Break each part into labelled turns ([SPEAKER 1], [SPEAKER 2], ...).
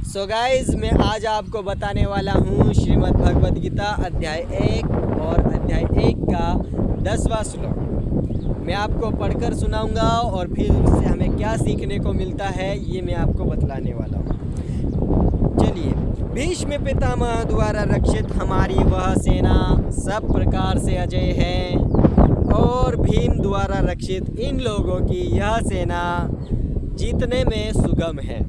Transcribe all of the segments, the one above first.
[SPEAKER 1] So guys मैं आज आपको बताने वाला हूँ श्रीमद् भगवद गीता अध्याय 1 और अध्याय 1 का 10वां श्लोक। मैं आपको पढ़कर सुनाऊंगा और फिर इससे हमें क्या सीखने को मिलता है ये मैं आपको बतलाने वाला हूँ। चलिए। भीष्म पितामह द्वारा रक्षित हमारी वह सेना सब प्रकार से अजय है और भीम द्वारा रक्षित इन लोगों की यह सेना जीतने में सुगम है।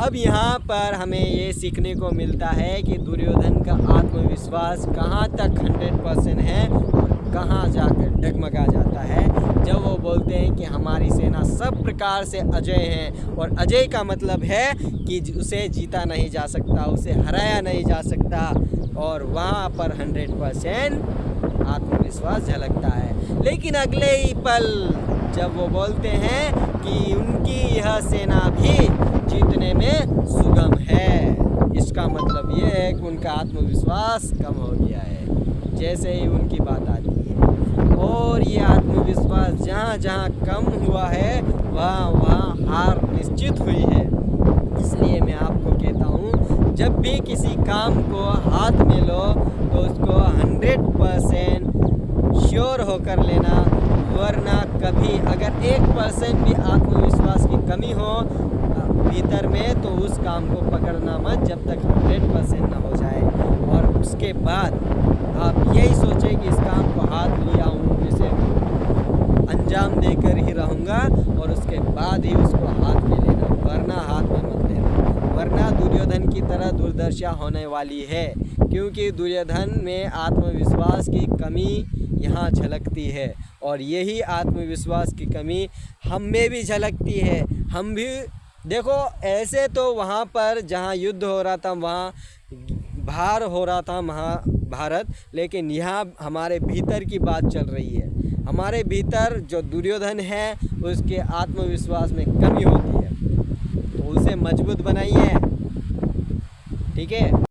[SPEAKER 1] अब यहाँ पर हमें ये सीखने को मिलता है कि दुर्योधन का आत्मविश्वास कहाँ तक 100% है और कहाँ जाकर डगमगा जाता है जब वो बोलते हैं कि हमारी सेना सब प्रकार से अजय है। और अजय का मतलब है कि उसे जीता नहीं जा सकता, उसे हराया नहीं जा सकता, और वहाँ पर 100% आत्मविश्वास झलकता है। लेकिन अगले ही पल जब वो बोलते हैं कि उनकी यह सेना भी जीतने में सुगम है, इसका मतलब ये है कि उनका आत्मविश्वास कम हो गया है जैसे ही उनकी बात आती है। और ये आत्मविश्वास जहाँ जहाँ कम हुआ है वहाँ वहाँ हार निश्चित हुई है। इसलिए मैं आपको कहता हूँ, जब भी किसी काम को हाथ में लो तो उसको 100% श्योर होकर लेना, वरना कभी अगर 1% भी आत्मविश्वास की कमी हो भीतर में तो उस काम को पकड़ना मत जब तक 100% ना हो जाए। और उसके बाद आप यही सोचें कि इस काम को हाथ लिया हूँ, इसे अंजाम देकर ही रहूँगा, और उसके बाद ही उसको हाथ में लेना, वरना हाथ में मत लेना, वरना दुर्योधन की तरह दुर्दशा होने वाली है। क्योंकि दुर्योधन में आत्मविश्वास की कमी यहाँ झलकती है और यही आत्मविश्वास की कमी हम में भी झलकती है। हम भी देखो, ऐसे तो वहाँ पर जहाँ युद्ध हो रहा था वहाँ भार हो रहा था महाभारत, लेकिन यहाँ हमारे भीतर की बात चल रही है। हमारे भीतर जो दुर्योधन है उसके आत्मविश्वास में कमी होती है, तो उसे मजबूत बनाइए। ठीक है।